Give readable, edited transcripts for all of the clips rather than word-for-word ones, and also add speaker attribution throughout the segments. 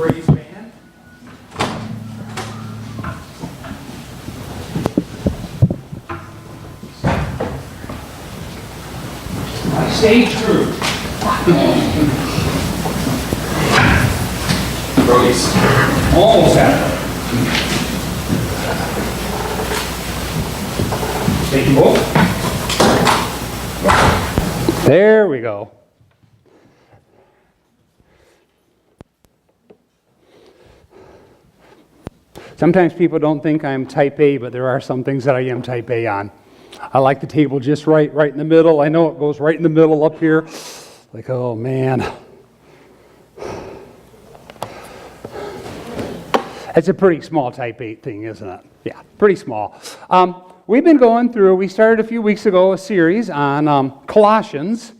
Speaker 1: praise band. Stage crew. Release. Almost halfway. Take them both. There we go. Sometimes people don't think I'm type A, but there are some things that I am type A on. I like the table just right in the middle. I know it goes right in the middle up here. Like, oh man. That's a pretty small type 8 thing, isn't it? Yeah, pretty small. We've been going through, we started a few weeks ago, a series on Colossians,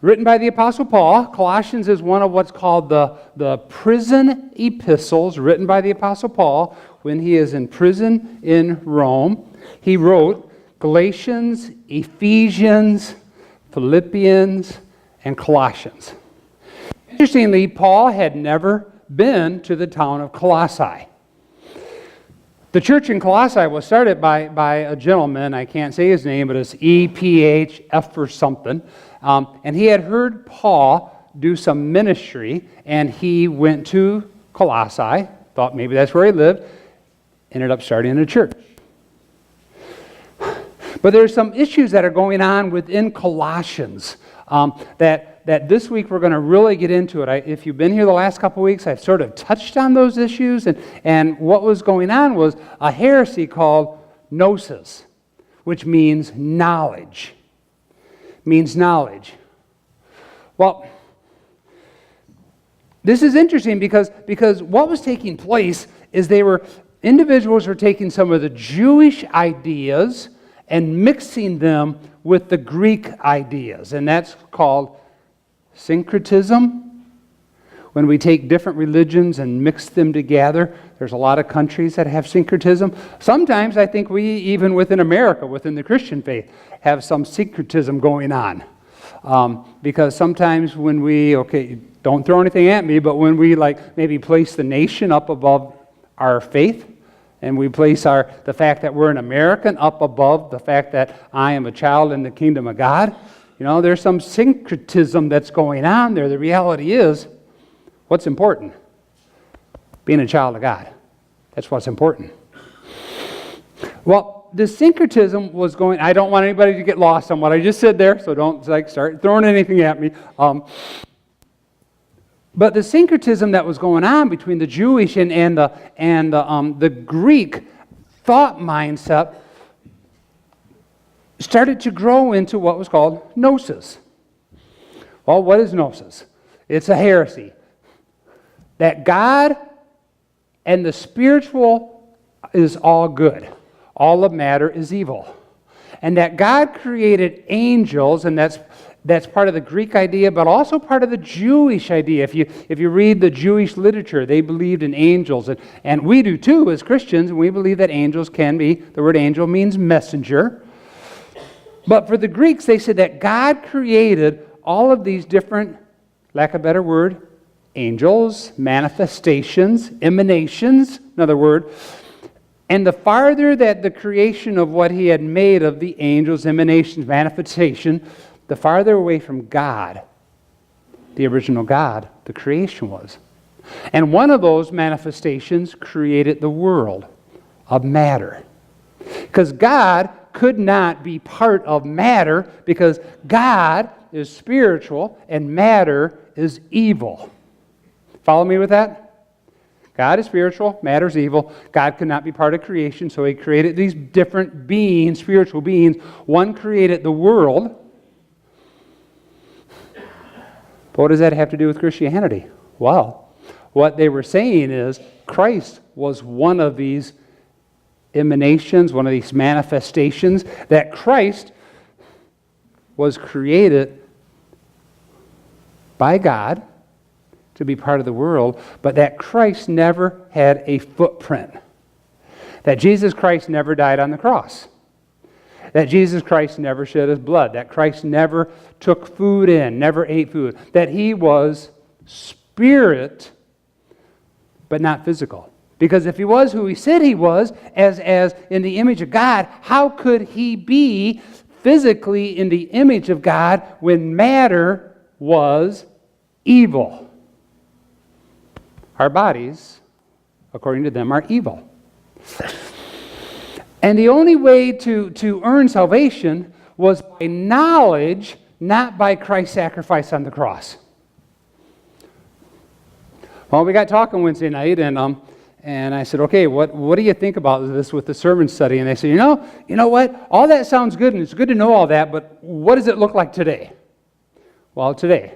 Speaker 1: written by the Apostle Paul. Colossians is one of what's called the prison epistles, written by the Apostle Paul when he is in prison in Rome. He wrote Galatians, Ephesians, Philippians, and Colossians. Interestingly, Paul had never been to the town of Colossae. The church in Colossae was started by a gentleman, I can't say his name, but it's EPHF or something. And he had heard Paul do some ministry, and he went to Colossae, thought maybe that's where he lived, ended up starting a church. But there's some issues that are going on within Colossians that this week we're going to really get into it. If you've been here the last couple weeks, I've sort of touched on those issues, and what was going on was a heresy called gnosis, which means knowledge. Well, this is interesting because what was taking place is individuals were taking some of the Jewish ideas and mixing them with the Greek ideas, and that's called syncretism. When we take different religions and mix them together, there's a lot of countries that have syncretism. Sometimes I think we, even within America, within the Christian faith, have some syncretism going on. Because sometimes when don't throw anything at me, but when we maybe place the nation up above our faith, and we place the fact that we're an American up above the fact that I am a child in the kingdom of God, there's some syncretism that's going on there. The reality is, what's important? Being a child of God. That's what's important. Well, the syncretism was going, I don't want anybody to get lost on what I just said there, so don't start throwing anything at me. But the syncretism that was going on between the Jewish and the Greek thought mindset started to grow into what was called gnosis. Well, what is gnosis? It's a heresy. That God and the spiritual is all good. All of matter is evil. And that God created angels, and that's part of the Greek idea, but also part of the Jewish idea. If you read the Jewish literature, they believed in angels, and we do too as Christians, and we believe that angels can be, the word angel means messenger. But for the Greeks, they said that God created all of these different, lack of a better word, angels, manifestations, emanations, another word. And the farther that the creation of what he had made of the angels, emanations, manifestation, the farther away from God, the original God, the creation was. And one of those manifestations created the world of matter. Because God could not be part of matter, because God is spiritual and matter is evil. Follow me with that? God is spiritual, matter is evil. God could not be part of creation, so he created these different beings, spiritual beings. One created the world. But what does that have to do with Christianity? Well, what they were saying is Christ was one of these emanations, one of these manifestations, that Christ was created by God to be part of the world, but that Christ never had a footprint. That Jesus Christ never died on the cross. That Jesus Christ never shed his blood. That Christ never took food in, never ate food. That he was spirit but not physical. Because if he was who he said he was, as in the image of God, how could he be physically in the image of God when matter was evil? Our bodies, according to them, are evil. And the only way to earn salvation was by knowledge, not by Christ's sacrifice on the cross. Well, we got talking Wednesday night, and I said, okay, what do you think about this with the sermon study? And they said, you know what? All that sounds good, and it's good to know all that, but what does it look like today? Well, today,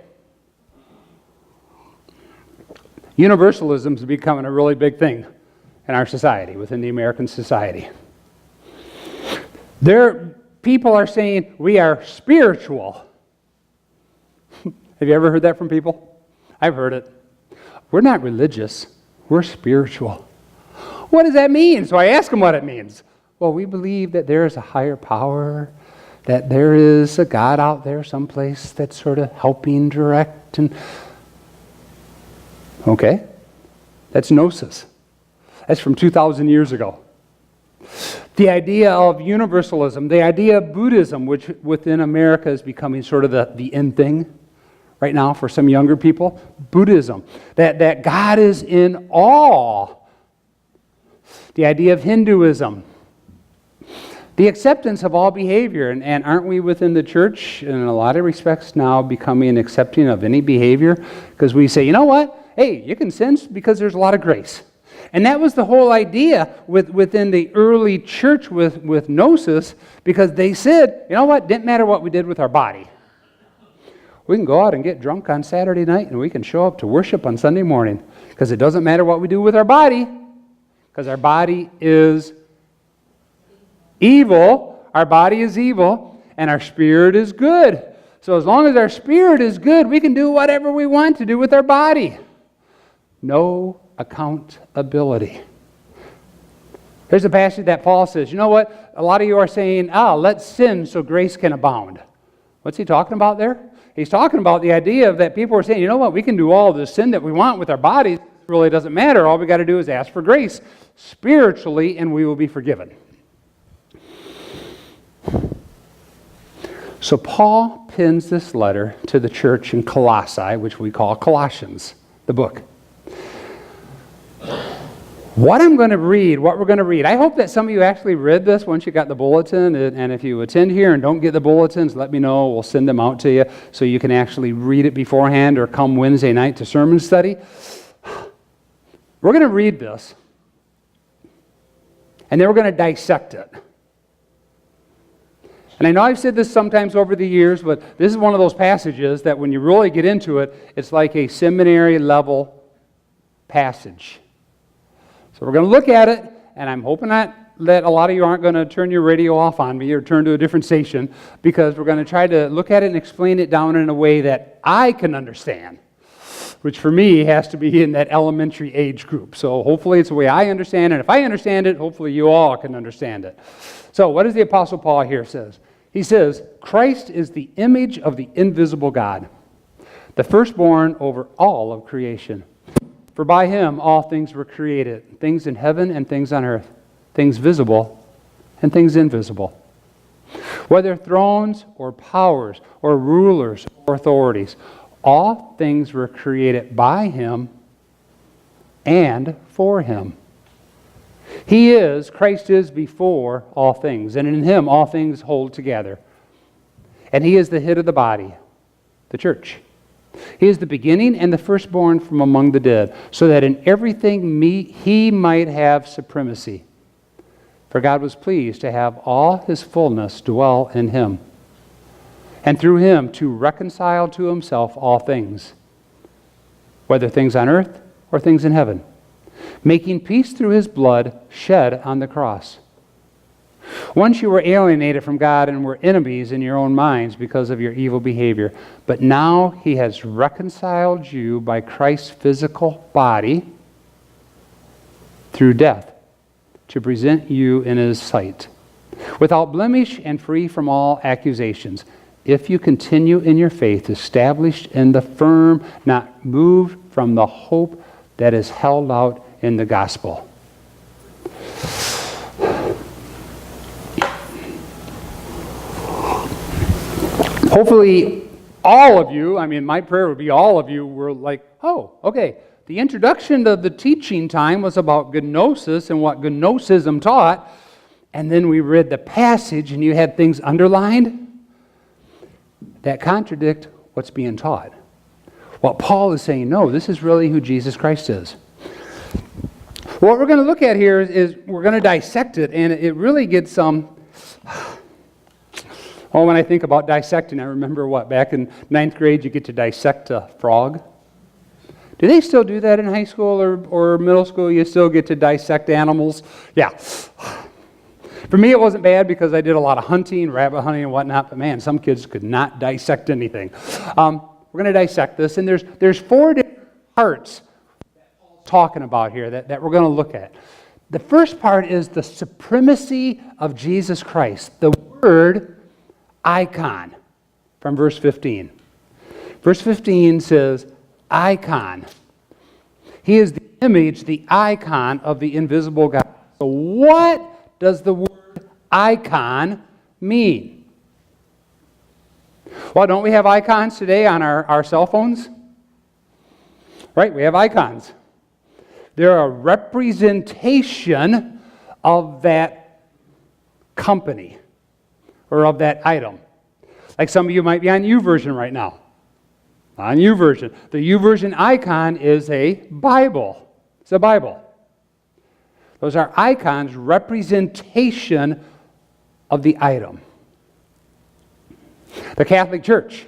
Speaker 1: universalism is becoming a really big thing in our society, within the American society. People are saying we are spiritual. Have you ever heard that from people? I've heard it. We're not religious. We're spiritual. What does that mean? So I ask them what it means. Well, we believe that there is a higher power, that there is a God out there someplace that's sort of helping direct. Okay, that's gnosis. That's from 2,000 years ago. The idea of universalism, the idea of Buddhism, which within America is becoming sort of the in thing right now for some younger people. Buddhism, that God is in awe. The idea of Hinduism. The acceptance of all behavior. And aren't we within the church, in a lot of respects now, becoming accepting of any behavior? Because we say, you know what? Hey, you can sin because there's a lot of grace. And that was the whole idea within the early church with Gnosis, because they said, you know what, didn't matter what we did with our body. We can go out and get drunk on Saturday night, and we can show up to worship on Sunday morning, because it doesn't matter what we do with our body, because our body is evil. Our body is evil, and our spirit is good. So as long as our spirit is good, we can do whatever we want to do with our body. No accountability. There's a passage that Paul says, you know what? A lot of you are saying, let's sin so grace can abound. What's he talking about there? He's talking about the idea of that people are saying, you know what? We can do all the sin that we want with our bodies. It really doesn't matter. All we got to do is ask for grace spiritually, and we will be forgiven. So Paul pins this letter to the church in Colossae, which we call Colossians, the book. What we're going to read, I hope that some of you actually read this once you got the bulletin, and if you attend here and don't get the bulletins, let me know. We'll send them out to you so you can actually read it beforehand or come Wednesday night to sermon study. We're going to read this, and then we're going to dissect it. And I know I've said this sometimes over the years, but this is one of those passages that when you really get into it, it's like a seminary level passage. So we're going to look at it, and I'm hoping that a lot of you aren't going to turn your radio off on me or turn to a different station, because we're going to try to look at it and explain it down in a way that I can understand, which for me has to be in that elementary age group. So hopefully it's the way I understand it. If I understand it, hopefully you all can understand it. So what does the Apostle Paul here says? He says, Christ is the image of the invisible God, the firstborn over all of creation. For by him all things were created, things in heaven and things on earth, things visible and things invisible. Whether thrones or powers or rulers or authorities, all things were created by him and for him. Christ is before all things, and in him all things hold together. And he is the head of the body, the church. He is the beginning and the firstborn from among the dead, so that in everything he might have supremacy. For God was pleased to have all his fullness dwell in him, and through him to reconcile to himself all things, whether things on earth or things in heaven, making peace through his blood shed on the cross. Once you were alienated from God and were enemies in your own minds because of your evil behavior, but now he has reconciled you by Christ's physical body through death to present you in his sight, without blemish and free from all accusations, if you continue in your faith, established in the firm, not moved from the hope that is held out in the gospel. Hopefully, all of you, my prayer would be all of you were like, oh, okay. The introduction of the teaching time was about gnosis and what gnosis taught, and then we read the passage and you had things underlined that contradict what's being taught. What Paul is saying, no, this is really who Jesus Christ is. What we're going to look at here is we're going to dissect it, and it really gets when I think about dissecting, I remember back in 9th grade, you get to dissect a frog. Do they still do that in high school or middle school? You still get to dissect animals? Yeah. For me, it wasn't bad because I did a lot of hunting, rabbit hunting and whatnot, but man, some kids could not dissect anything. We're going to dissect this, and there's 4 different parts that Paul's talking about here that we're going to look at. The first part is the supremacy of Jesus Christ, the word icon, from verse 15. Verse 15 says, icon. He is the image, the icon of the invisible God. So what does the word icon mean? Well, don't we have icons today on our cell phones? Right, we have icons. They're a representation of that company or of that item. Like some of you might be on YouVersion right now. On YouVersion. The YouVersion icon is a Bible. It's a Bible. Those are icons, representation of the item. The Catholic Church,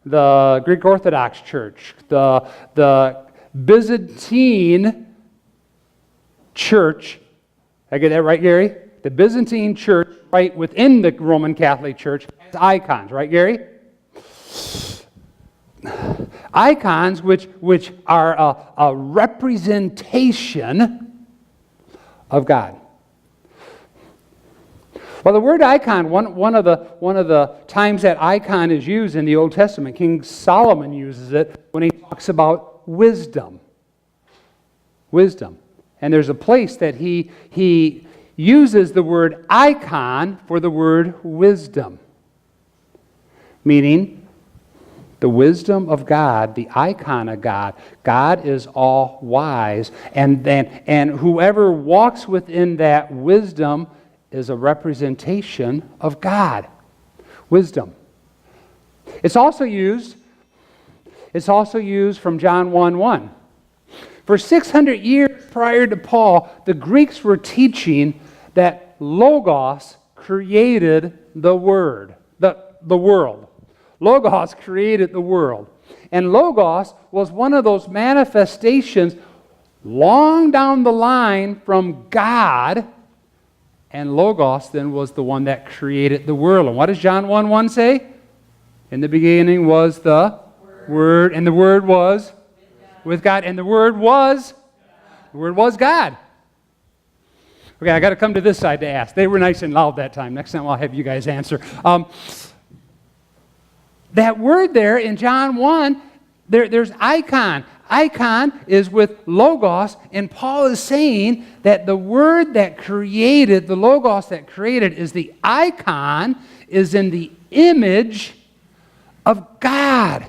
Speaker 1: the Greek Orthodox Church, the Byzantine Church, I get that right, Gary? The Byzantine Church, right within the Roman Catholic Church, has icons, right, Gary? Icons which are a representation of God. Well, the word icon, one of the times that icon is used in the Old Testament, King Solomon uses it when he talks about wisdom. Wisdom. And there's a place that he uses the word icon for the word wisdom. Meaning, the wisdom of God, the icon of God. God is all wise, and whoever walks within that wisdom is a representation of God. Wisdom. It's also used from John 1:1. For 600 years prior to Paul, the Greeks were teaching that Logos created the world. Logos created the world. And Logos was one of those manifestations long down the line from God. And Logos then was the one that created the world. And what does John 1:1 say? In the beginning was the Word, and the Word was with God, and the Word was God. Okay, I got to come to this side to ask. They were nice and loud that time. Next time I'll have you guys answer. That word there in John 1, there's icon. Icon is with Logos, and Paul is saying that the word that created, the Logos that created, is the icon, is in the image of God.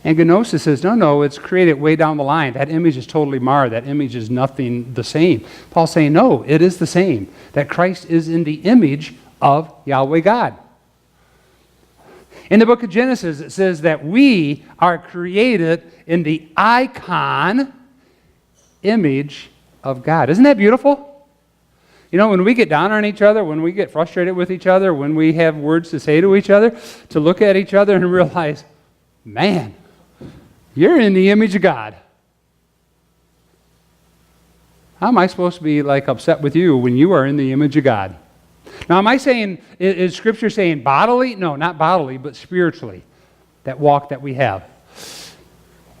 Speaker 1: And Gnosis says, no, it's created way down the line. That image is totally marred. That image is nothing the same. Paul's saying, no, it is the same. That Christ is in the image of Yahweh God. In the book of Genesis, it says that we are created in the icon image of God. Isn't that beautiful? You know, when we get down on each other, when we get frustrated with each other, when we have words to say to each other, to look at each other and realize, man, you're in the image of God. How am I supposed to be upset with you when you are in the image of God? Now, am I saying, is Scripture saying bodily? No, not bodily, but spiritually, that walk that we have.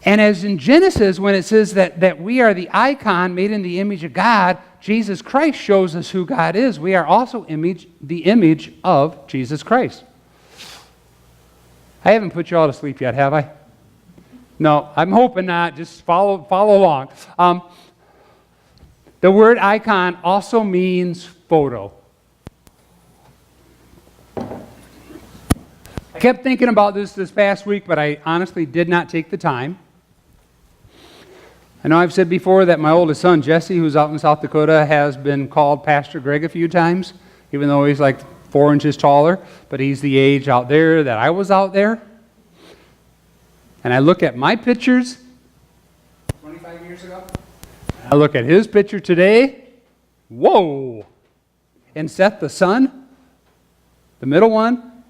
Speaker 1: And as in Genesis, when it says that we are the icon made in the image of God, Jesus Christ shows us who God is. We are also the image of Jesus Christ. I haven't put you all to sleep yet, have I? No, I'm hoping not. Just follow along. The word icon also means photo. I kept thinking about this past week, but I honestly did not take the time. I know I've said before that my oldest son, Jesse, who's out in South Dakota, has been called Pastor Greg a few times, even though he's like 4 inches taller, but he's the age out there that I was out there. And I look at my pictures 25 years ago. I look at his picture today. Whoa! And Seth, the son, the middle one,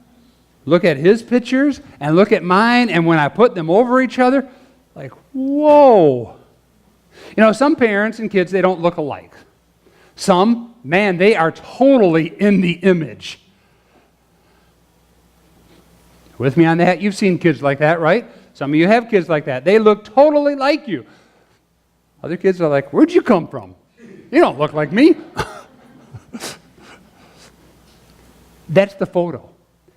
Speaker 1: look at his pictures and look at mine, and when I put them over each other, like, whoa! You know, some parents and kids, they don't look alike. Some, man, they are totally in the image. With me on that? You've seen kids like that, right? Some of you have kids like that. They look totally like you. Other kids are like, where'd you come from? You don't look like me. That's the photo.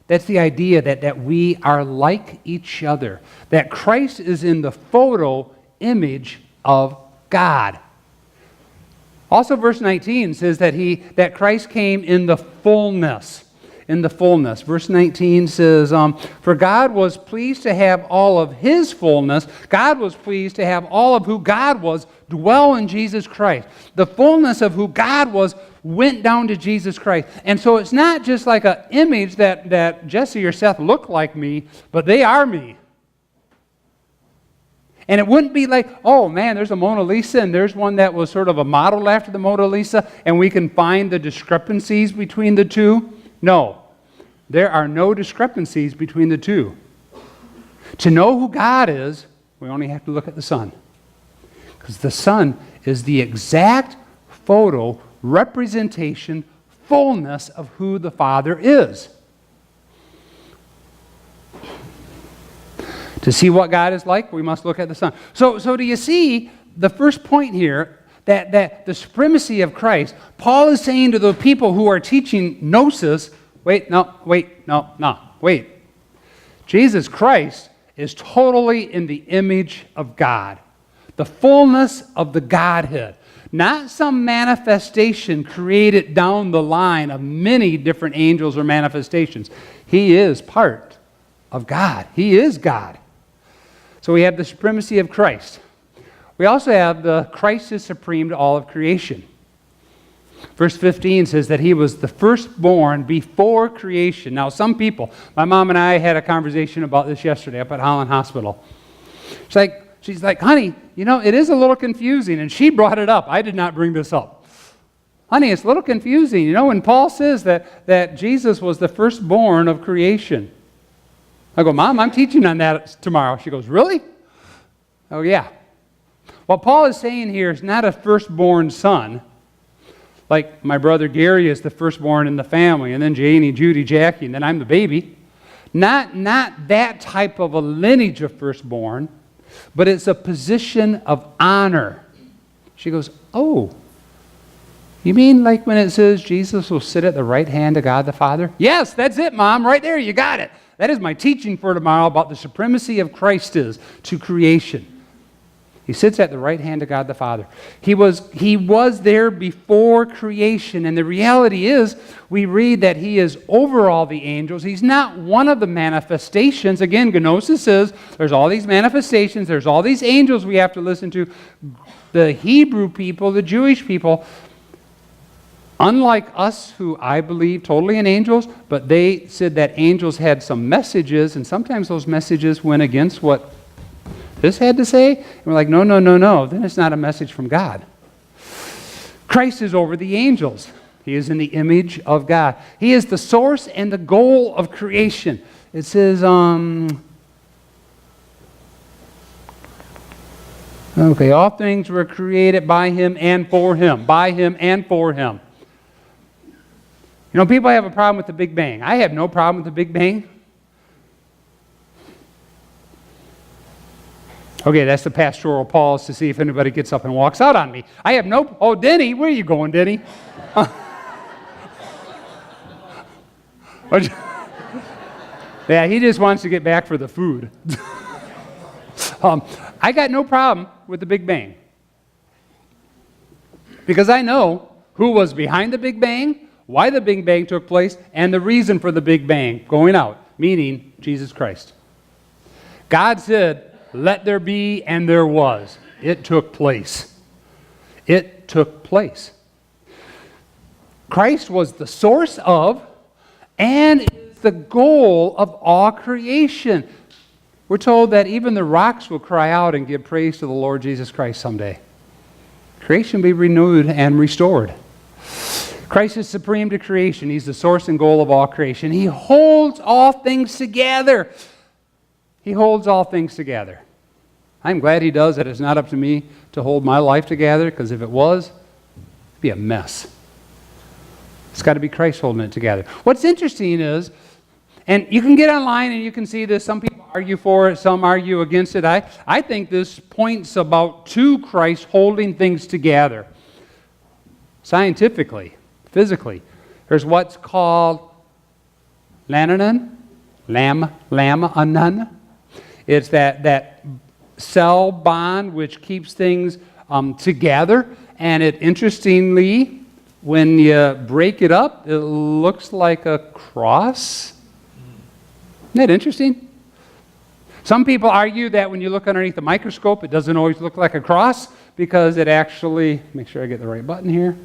Speaker 1: That's the idea that we are like each other. That Christ is in the photo image of God. Also, verse 19 says that Christ came in the fullness. In the fullness. Verse 19 says, for God was pleased to have all of his fullness. God was pleased to have all of who God was dwell in Jesus Christ. The fullness of who God was went down to Jesus Christ. And so it's not just like an image that Jesse or Seth look like me, but they are me. And it wouldn't be like, oh man, there's a Mona Lisa and there's one that was sort of a model after the Mona Lisa and we can find the discrepancies between the two. No, there are no discrepancies between the two. To know who God is, we only have to look at the Son. Because the Son is the exact photo, representation, fullness of who the Father is. To see what God is like, we must look at the Son. So do you see the first point here, that the supremacy of Christ? Paul is saying to the people who are teaching gnosis, wait. Jesus Christ is totally in the image of God. The fullness of the Godhead. Not some manifestation created down the line of many different angels or manifestations. He is part of God. He is God. So we have the supremacy of Christ. We also have the Christ is supreme to all of creation. Verse 15 says that he was the firstborn before creation. Now some people, my mom and I had a conversation about this yesterday up at Holland Hospital. She's like, honey, you know, it is a little confusing. And she brought it up. I did not bring this up. Honey, it's a little confusing. You know, when Paul says that Jesus was the firstborn of creation. I go, Mom, I'm teaching on that tomorrow. She goes, really? Oh, yeah. What Paul is saying here is not a firstborn son, like my brother Gary is the firstborn in the family, and then Janie, Judy, Jackie, and then I'm the baby. Not that type of a lineage of firstborn, but it's a position of honor. She goes, oh, you mean like when it says Jesus will sit at the right hand of God the Father? Yes, that's it, Mom, right there, you got it. That is my teaching for tomorrow about the supremacy of Christ is to creation. He sits at the right hand of God the Father. He was there before creation, and the reality is, we read that he is over all the angels. He's not one of the manifestations. Again, Gnosis says there's all these manifestations, there's all these angels we have to listen to. The Hebrew people, the Jewish people, unlike us, who I believe totally in angels, but they said that angels had some messages, and sometimes those messages went against what this had to say. And we're like, no. Then it's not a message from God. Christ is over the angels. He is in the image of God. He is the source and the goal of creation. It says, okay, all things were created by him and for him. By him and for him. You know, people have a problem with the Big Bang. I have no problem with the Big Bang. Okay, that's the pastoral pause to see if anybody gets up and walks out on me. I have no... Oh, Denny, where are you going, Denny? Yeah, he just wants to get back for the food. I got no problem with the Big Bang. Because I know who was behind the Big Bang, why the Big Bang took place, and the reason for the Big Bang going out, meaning Jesus Christ. God said, let there be, and there was. It took place. It took place. Christ was the source of and is the goal of all creation. We're told that even the rocks will cry out and give praise to the Lord Jesus Christ someday. Creation will be renewed and restored. Christ is supreme to creation. He's the source and goal of all creation. He holds all things together. He holds all things together. I'm glad He does that. It's not up to me to hold my life together, because if it was, it'd be a mess. It's got to be Christ holding it together. What's interesting is, and you can get online and you can see this, some people argue for it, some argue against it. I think this points about to Christ holding things together. Scientifically, physically, there's what's called lamanin. It's that cell bond which keeps things together, and it interestingly, when you break it up, it looks like a cross. Isn't that interesting? Some people argue that when you look underneath the microscope, it doesn't always look like a cross, because it actually, make sure I get the right button here,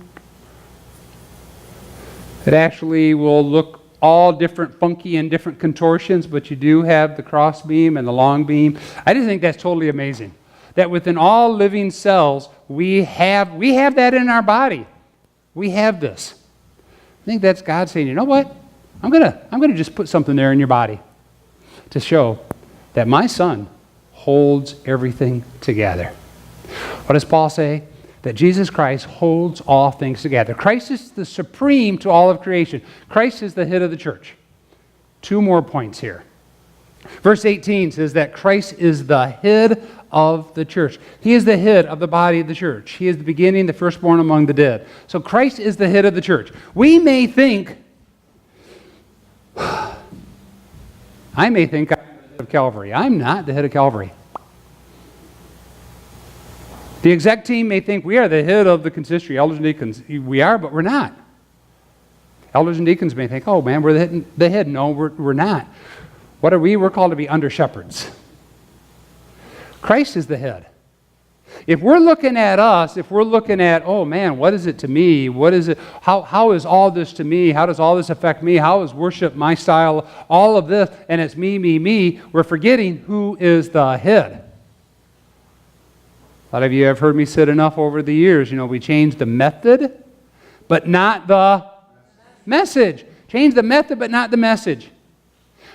Speaker 1: it actually will look all different funky and different contortions, but you do have the cross beam and the long beam. I just think that's totally amazing. That within all living cells, we have that in our body. We have this. I think that's God saying, you know what? I'm gonna just put something there in your body to show that my Son holds everything together. What does Paul say? That Jesus Christ holds all things together. Christ is the supreme to all of creation. Christ is the head of the church. Two more points here. Verse 18 says that Christ is the head of the church. He is the head of the body of the church. He is the beginning, the firstborn among the dead. So Christ is the head of the church. We may think, I may think I'm the head of Calvary. I'm not the head of Calvary. The exec team may think we are the head of the consistory, elders and deacons. We are, but we're not. Elders and deacons may think, oh man, we're the head. No, we're not. What are we? We're called to be under shepherds. Christ is the head. If we're looking at us, if we're looking at, oh man, what is it to me? What is it? How is all this to me? How does all this affect me? How is worship my style? All of this, and it's me. We're forgetting who is the head. A lot of you have heard me say it enough over the years. You know, we change the method, but not the message. Change the method, but not the message.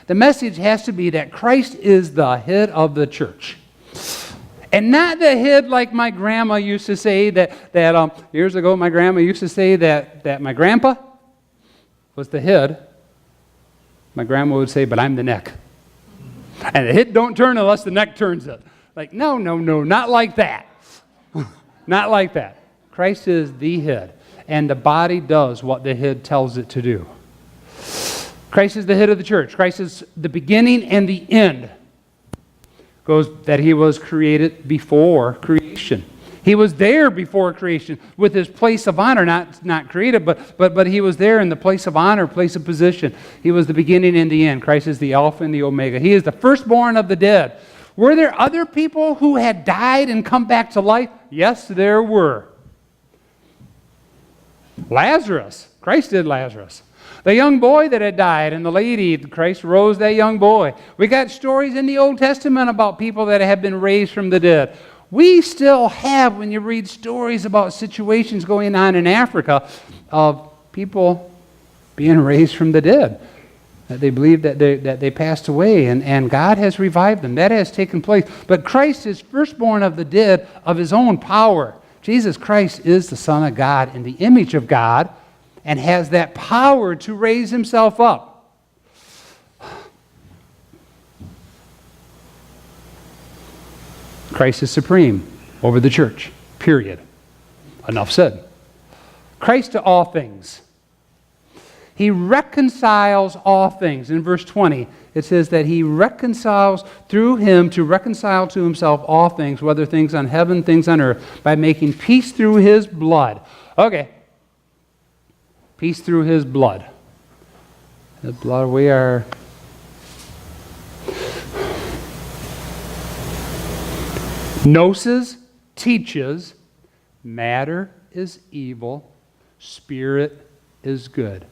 Speaker 1: The message has to be that Christ is the head of the church. And not the head like my grandma used to say that years ago my grandma used to say that my grandpa was the head. My grandma would say, but I'm the neck. And the head don't turn unless the neck turns it. Like, no, not like that. Not like that. Christ is the head, and the body does what the head tells it to do. Christ is the head of the church. Christ is the beginning and the end. Goes that He was created before creation. He was there before creation with His place of honor, not created, but He was there in the place of honor, place of position. He was the beginning and the end. Christ is the Alpha and the Omega. He is the firstborn of the dead. Were there other people who had died and come back to life? Yes, there were. Lazarus. Christ did Lazarus. The young boy that had died and the lady, Christ rose that young boy. We got stories in the Old Testament about people that have been raised from the dead. We still have, when you read stories about situations going on in Africa, of people being raised from the dead. That they believe that they passed away, and God has revived them. That has taken place. But Christ is firstborn of the dead of His own power. Jesus Christ is the Son of God in the image of God and has that power to raise Himself up. Christ is supreme over the church, period. Enough said. Christ to all things. He reconciles all things. In verse 20, it says that he reconciles through him to reconcile to himself all things, whether things on heaven, things on earth, by making peace through his blood. Okay. Peace through his blood. The blood, we are... Gnosis teaches matter is evil, spirit is good.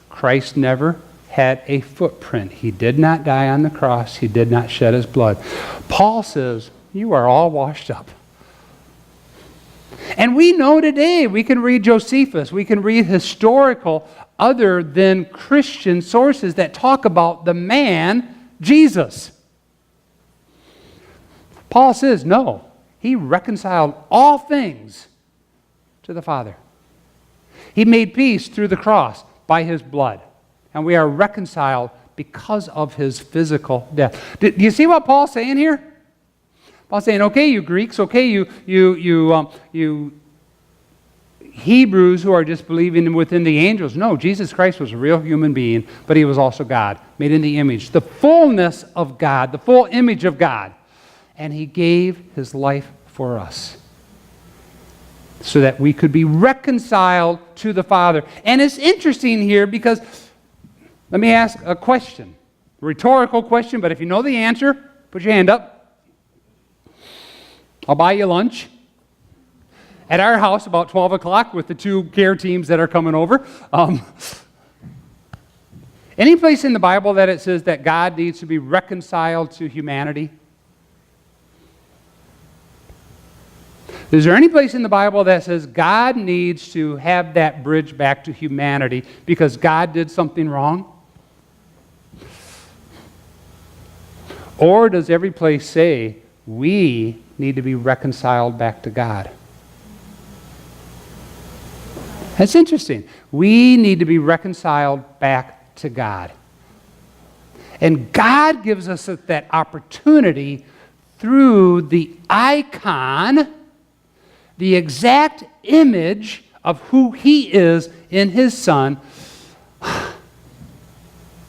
Speaker 1: Christ never had a footprint. He did not die on the cross. He did not shed his blood. Paul says, you are all washed up. And we know today, we can read Josephus, we can read historical other than Christian sources that talk about the man, Jesus. Paul says, no, he reconciled all things to the Father. He made peace through the cross by his blood. And we are reconciled because of his physical death. Do you see what Paul's saying here? Paul's saying, okay, you Greeks, okay, you Hebrews who are just believing within the angels. No, Jesus Christ was a real human being, but he was also God, made in the image, the fullness of God, the full image of God. And he gave his life for us so that we could be reconciled to the Father. And it's interesting here because, let me ask a question, a rhetorical question, but if you know the answer, put your hand up. I'll buy you lunch. At our house, about 12 o'clock, with the two care teams that are coming over. Any place in the Bible that it says that God needs to be reconciled to humanity? Is there any place in the Bible that says God needs to have that bridge back to humanity because God did something wrong? Or does every place say we need to be reconciled back to God? That's interesting. We need to be reconciled back to God. And God gives us that opportunity through the icon, the exact image of who he is in his Son,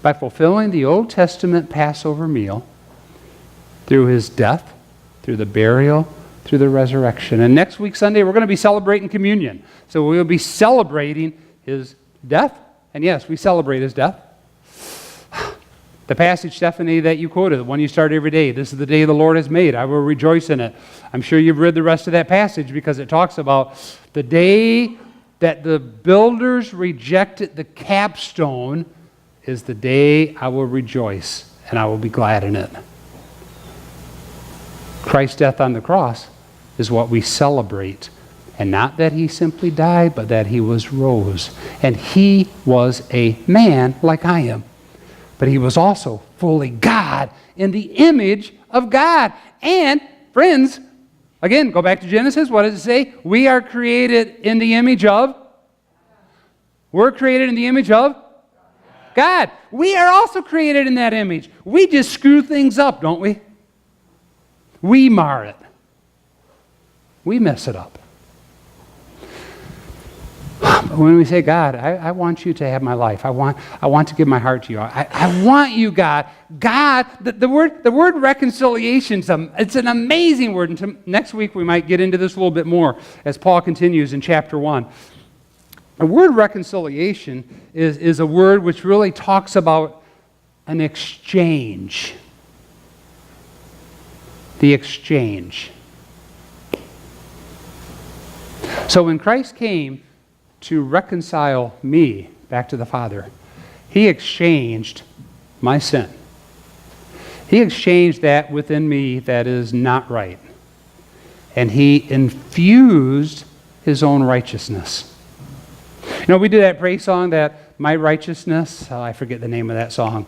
Speaker 1: by fulfilling the Old Testament Passover meal through his death, through the burial, through the resurrection. And next week, Sunday, we're going to be celebrating communion. So we'll be celebrating his death. And yes, we celebrate his death. The passage, Stephanie, that you quoted, the one you start every day, this is the day the Lord has made. I will rejoice in it. I'm sure you've read the rest of that passage because it talks about the day that the builders rejected the capstone is the day I will rejoice and I will be glad in it. Christ's death on the cross is what we celebrate. And not that he simply died, but that he was rose. And he was a man like I am. But he was also fully God in the image of God. And, friends, again, go back to Genesis. What does it say? We are created in the image of? We're created in the image of? God. We are also created in that image. We just screw things up, don't we? We mar it. We mess it up. But when we say, God, I want you to have my life. I want to give my heart to you. I want you, God. God, the word reconciliation, it's an amazing word. And next week we might get into this a little bit more as Paul continues in chapter 1. The word reconciliation is a word which really talks about an exchange. The exchange. So when Christ came to reconcile me back to the Father, he exchanged my sin. He exchanged that within me that is not right. And he infused his own righteousness. You know, we do that praise song that my righteousness, I forget the name of that song.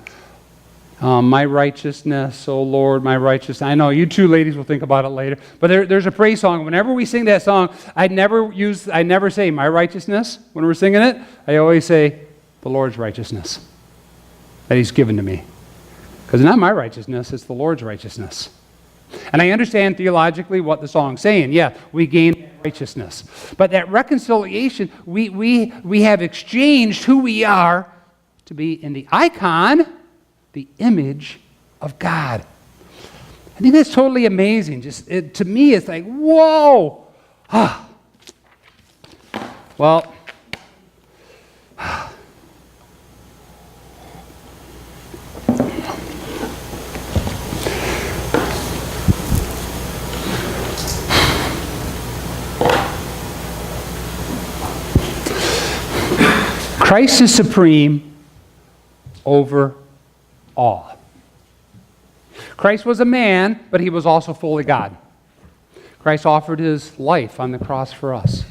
Speaker 1: My righteousness, oh Lord, my righteousness. I know you two ladies will think about it later. But there's a praise song. Whenever we sing that song, I never say my righteousness when we're singing it. I always say the Lord's righteousness that he's given to me. Because it's not my righteousness, it's the Lord's righteousness. And I understand theologically what the song's saying. Yeah, we gain righteousness. But that reconciliation, we have exchanged who we are to be in the icon, the image of God. I think that's totally amazing. To me, it's like, whoa. Well, Christ is supreme over all. Christ was a man, but he was also fully God. Christ offered his life on the cross for us.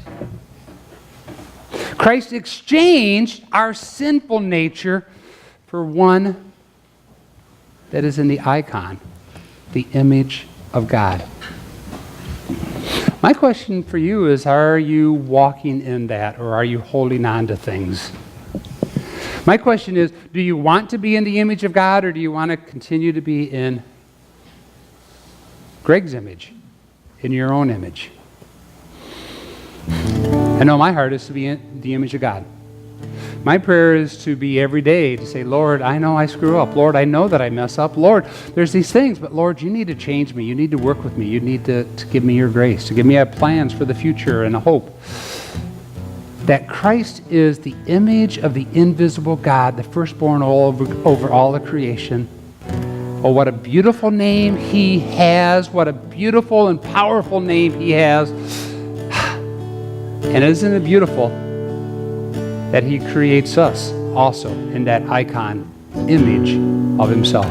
Speaker 1: Christ exchanged our sinful nature for one that is in the icon, the image of God. My question for you is, are you walking in that, or are you holding on to things? My question is, do you want to be in the image of God, or do you want to continue to be in Greg's image, in your own image? I know my heart is to be in the image of God. My prayer is to be every day to say, Lord, I know I screw up. Lord, I know that I mess up. Lord, there's these things, but Lord, you need to change me. You need to work with me. You need to give me your grace, to give me plans for the future and a hope. That Christ is the image of the invisible God, the firstborn over all the creation. Oh, what a beautiful name he has. What a beautiful and powerful name he has. And isn't it beautiful that he creates us also in that icon image of himself?